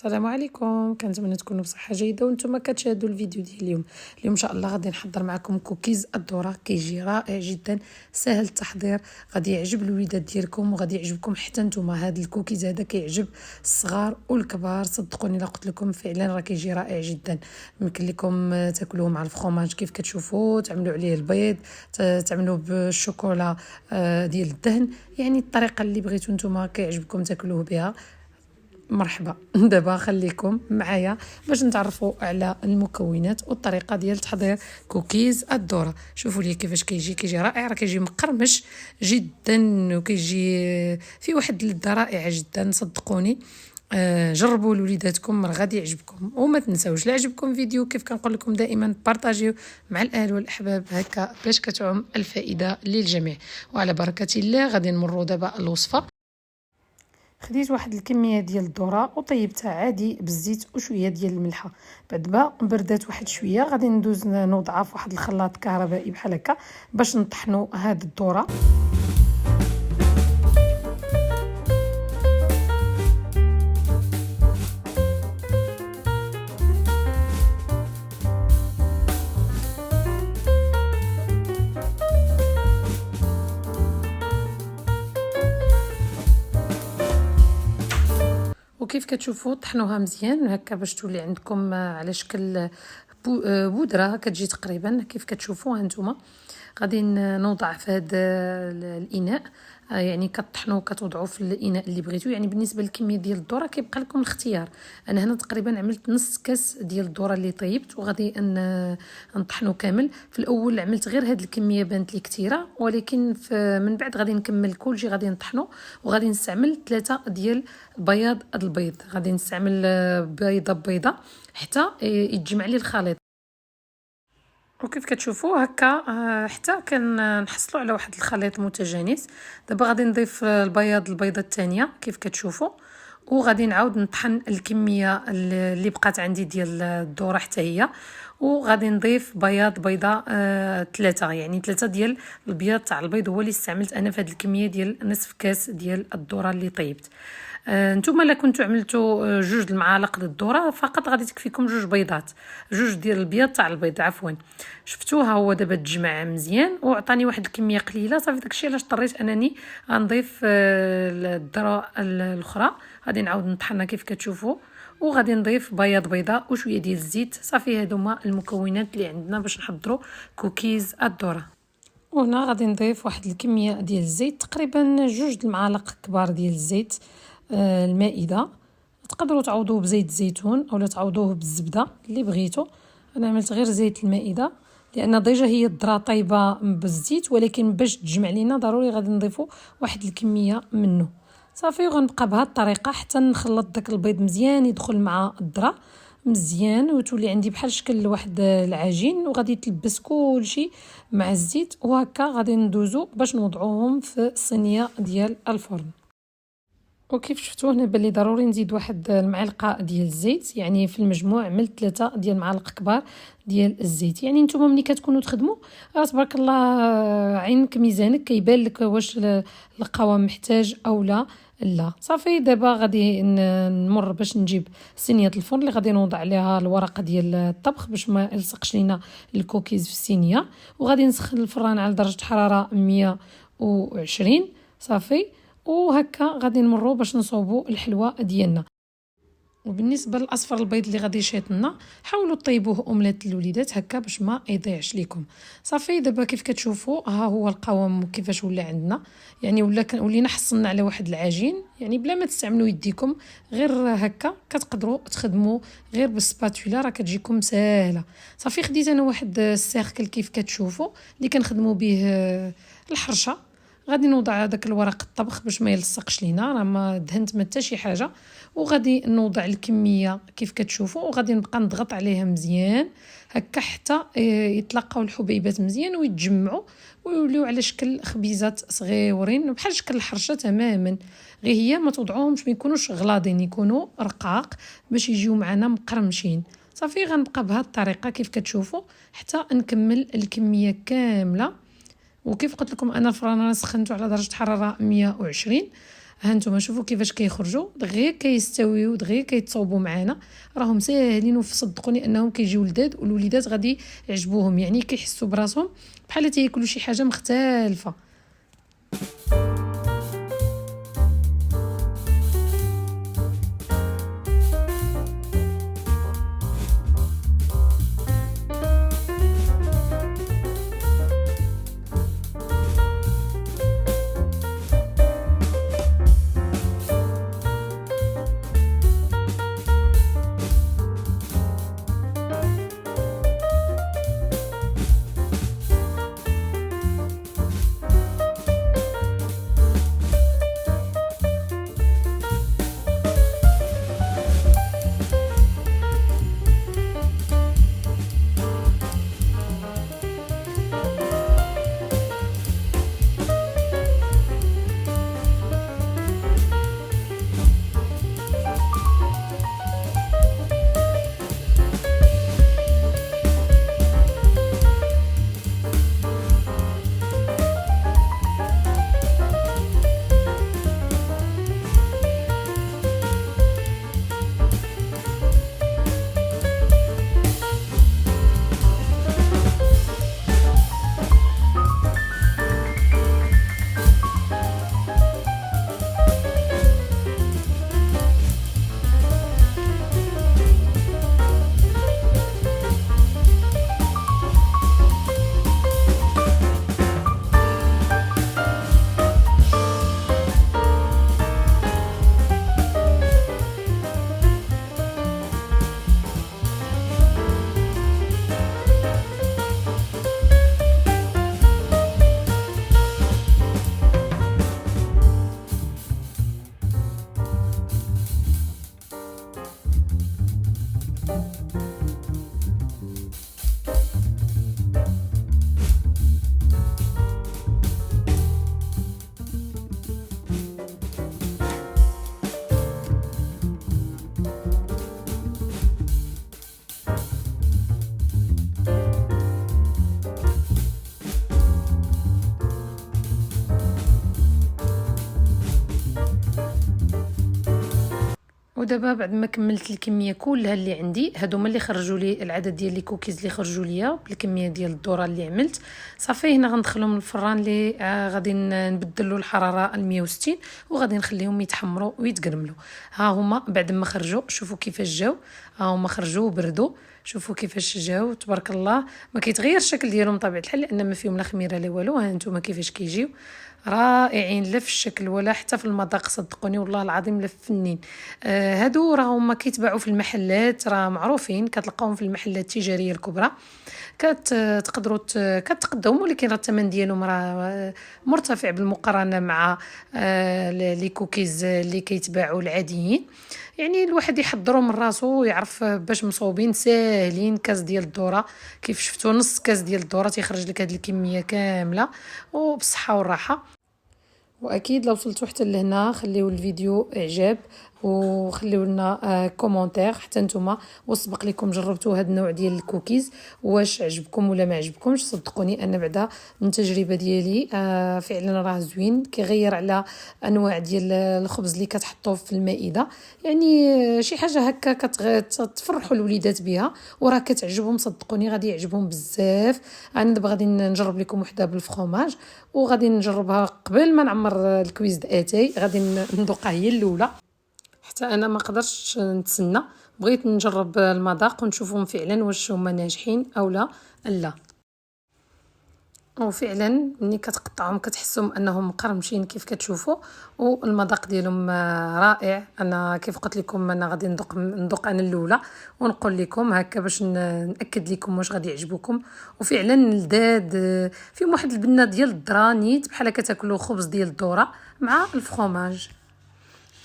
السلام عليكم، كنتمنى تكونوا بصحه جيده وانتم كتشاهدوا الفيديو ديال اليوم ان شاء الله غادي نحضر معكم كوكيز الذره. كيجي رائع جدا، سهل التحضير، غادي يعجب الوليدات ديالكم وغادي يعجبكم حتى نتوما. هذا الكوكيز هذا كيعجب الصغار والكبار، صدقوني لا قلت لكم فعلا راه كيجي رائع جدا. يمكن لكم تاكلوه مع الفرماج كيف كتشوفوا، تعملوا عليه البيض، تعملوا بالشوكولا ديال الدهن، يعني الطريقه اللي بغيتوا نتوما كيعجبكم تاكلوه بها. مرحبا. دابا خليكم معايا باش نتعرفوا على المكونات والطريقه ديال تحضير كوكيز الذره. شوفوا لي كيفاش كيجي رائع، راه كيجي مقرمش جدا وكيجي في واحد اللذه رائعه جدا، صدقوني. جربوا لوليداتكم راه غادي يعجبكم، وما تنساوش لا عجبكم فيديو كيف كنقول لكم دائما بارطاجيو مع الاهل والاحباب هكا باش كتعم الفائده للجميع. وعلى بركه الله غادي نمروا دابا الوصفه. خديت واحد الكميه ديال الذره وطيبتها عادي بالزيت وشويه ديال الملحه. بعد ما بردات واحد شويه غادي ندوز نوضعها في واحد الخلاط كهربائي بحال هكا باش نطحنوا هاد الذره. وكيف كتشوفوا طحنوها مزيان هكا باش تولي عندكم على شكل بودره كتجي تقريبا كيف كتشوفوا هانتوما. غادي نوضع في هذا الاناء، يعني كطحنوا كتوضعوا في الاناء اللي بغيتو. يعني بالنسبه للكميه ديال الذره كيبقى لكم الاختيار. انا هنا تقريبا عملت نص كاس ديال الذره اللي طيبت وغادي نطحنوا كامل. في الاول عملت غير هذه الكميه بانت لي كثيره، ولكن من بعد غادي نكمل كلشي غادي نطحنوا. وغادي نستعمل 3 ديال بياض البيض، غادي نستعمل بيضه حتى يتجمع لي الخليط. وكيف كتشوفوا هكا حتى كنحصلوا على واحد الخليط متجانس. دابا غادي نضيف البيضه الثانيه كيف كتشوفوا، وغادي نعاود نطحن الكميه اللي بقات عندي ديال الذره حتى هي. وغادي نضيف بيضه 3، يعني 3 ديال البياض تاع البيض هو اللي استعملت انا في هذه الكميه ديال نصف كاس ديال الذره اللي طيبت. نتوما الا كنتو عملتوا 2 المعالق د الذره فقط غادي تكفيكم 2 بيضات، 2 ديال البياض تاع البيض عفوا. شفتوها هو دابا تجمع مزيان وعطاني واحد الكميه قليله، صافي داكشي علاش اضطريت انني غنضيف الذره الاخرى. غادي نعاود نطحنها كيف كتشوفوا، وغادي نضيف بيضه وشويه ديال الزيت. صافي هادو هما المكونات اللي عندنا باش نحضروا كوكيز الذره. وهنا غادي نضيف واحد الكميه ديال الزيت، تقريبا 2 المعالق كبار ديال الزيت المائده. تقدروا تعوضوه بزيت زيتون اولا تعوضوه بالزبده اللي بغيتو. انا عملت غير زيت المائده لان ديجا هي الذره طايبه بالزيت، ولكن باش تجمع لينا ضروري غادي نضيفوا واحد الكميه منه. صافي وغنبقى بهذه الطريقه حتى نخلط داك البيض مزيان يدخل مع الذره مزيان وتولي عندي بحال شكل واحد العجين، وغادي تلبس كلشي مع الزيت. وهكا غادي ندوزو باش نوضعوهم في الصينيه ديال الفرن. وكيف شفتوا هنا بلي ضروري نزيد واحد المعلقه ديال الزيت، يعني في المجموع عملت 3 ديال المعالق كبار ديال الزيت. يعني نتوما ملي كتكونوا تخدموا راه تبارك الله عينك ميزانك كيبان لك واش القوام محتاج او لا. صافي دابا غادي نمر باش نجيب صينيه الفرن اللي غادي نوضع عليها الورقه ديال الطبخ باش ما يلصقش لينا الكوكيز في الصينيه. وغادي نسخن الفران على درجه حراره 120. صافي وهكا غادي نمروا باش نصوبوا الحلوه ديالنا. وبالنسبه للاصفر البيض اللي غادي يشيط لنا حاولوا طيبوه اومليت للوليدات هكا باش ما يضيعش لكم. صافي دابا كيف كتشوفوا ها هو القوام كيفاش ولا عندنا، يعني ولينا حصلنا على واحد العجين، يعني بلا ما تستعملوا يديكم غير هكا كتقدروا تخدموا غير بالسباتولا راه كتجيكم ساهله. صافي خديت انا واحد السيركل كيف كتشوفوا اللي كنخدموا به الحرشه. غادي نوضع هذاك الورق الطبخ باش ما يلصقش لينا، راه ما دهنت ما حتى شي حاجه. وغادي نوضع الكميه كيف كتشوفوا وغادي نبقى نضغط عليها مزيان هكا حتى يتلاقاو الحبيبات مزيان ويتجمعوا ويوليو على شكل خبيزات صغيورين بحال شكل الحرشه تماما. غير هي ما توضعوهمش ما يكونوش غلاضين، يكونوا رقاق باش يجيو معنا مقرمشين. صافي غنبقى بهذه الطريقه كيف كتشوفوا حتى نكمل الكميه كامله. وكيف قلت لكم انا الفران سخنته على درجه حراره 120. ها نتوما شوفوا كيفاش كيخرجوا دغيا كيستويو دغيا كيتصاوبوا معنا. راهم ساهلين وصدقوني انهم كيجيو لذاذ والوليدات غادي يعجبوهم، يعني كيحسوا براسهم بحال تياكلوا شي حاجه مختلفه. ودابا بعد ما كملت الكميه كلها اللي عندي، هادو هما اللي خرجوا لي العدد ديال لي كوكيز اللي خرجوا ليا بالكميه ديال الذره اللي عملت. صافي هنا غندخلهم للفران اللي غادي نبدلوا الحراره 160 وغادي نخليهم يتحمروا ويتقرملوا. ها هما بعد ما خرجوا شوفوا كيفاش جاو، ها هما خرجوا وبردوا، شوفوا كيفاش جاو تبارك الله. ما كيتغير الشكل ديالهم طبيعه الحال لان ما فيهم لا خميره لا والو. ها انتم كيفاش كيجيو رائعين، لا في الشكل ولا حتى في المذاق، صدقوني والله العظيم لا فنين. هادو راهم كيتباعوا في المحلات، راه معروفين كتلقاوهم في المحلات التجاريه الكبرى، كتقدروا كتقداوهم، ولكن راه الثمن ديالهم راه مرتفع بالمقارنه مع لي كوكيز اللي كيتباعوا العاديين. يعني الواحد يحضروا من راسو ويعرف باش مصوبين ساهلين. كاس ديال الذره كيف شفتوا، نص كاس ديال الذره تيخرج لك هذه الكميه كامله وبالصحه والراحه. واكيد لو وصلتوا حتى لهنا خليو الفيديو اعجاب وخليو لنا كومونتير حتى نتوما وسبق لكم جربتوا هذا النوع ديال الكوكيز واش عجبكم ولا ما عجبكمش. صدقوني انا بعدا من التجربه ديالي فعلا راه زوين، كيغير على انواع ديال الخبز اللي كتحطوه في المائده. يعني شي حاجه هكا كتفرحوا الوليدات بها وراه كتعجبهم. صدقوني غادي يعجبهم بزاف. انا دابا غادي نجرب لكم وحده بالفرomاج وغادي نجربها قبل ما نعمر الكويز اتاي، غادي ندوقها هي الاولى حتى انا ما قدرتش نتسنى، بغيت نجرب المذاق ونشوفهم فعلا واش هما ناجحين او لا. وفعلا ملي كتقطعهم كتحسهم انهم مقرمشين كيف كتشوفوا، والمذاق ديالهم رائع. انا كيف قلت لكم انا غادي ندوق انا الاولى ونقول لكم هكا باش ناكد لكم واش غادي يعجبكم. وفعلا لذاذ، فيهم واحد البنه ديال الدرانيت بحال كتاكلوا خبز ديال الذره مع الفرomاج.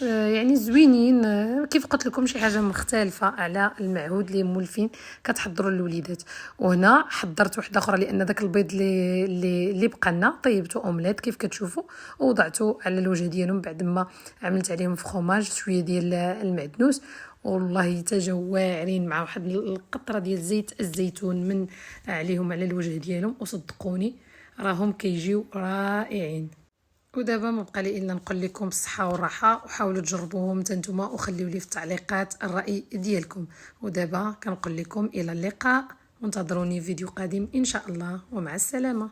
يعني زوينين، كيف قلت لكم شي حاجه مختلفه على المعهود اللي مولفين كتحضروا للوليدات. وهنا حضرت وحده اخرى لان داك البيض اللي بقى لنا طيبته اومليت كيف كتشوفوا ووضعته على الوجه ديالهم بعد ما عملت عليهم فرomاج شويه ديال المعدنوس. والله تجاو واعرين مع واحد القطره ديال زيت الزيتون من عليهم على الوجه ديالهم، وصدقوني راهم كيجيو رائعين. ودابا ما بقى لي الا نقول لكم بالصحه والراحه، وحاولوا تجربوهم نتوما وخليوا لي في التعليقات الراي ديالكم. ودابا كنقول لكم الى اللقاء، وانتظروني في فيديو قادم ان شاء الله، ومع السلامه.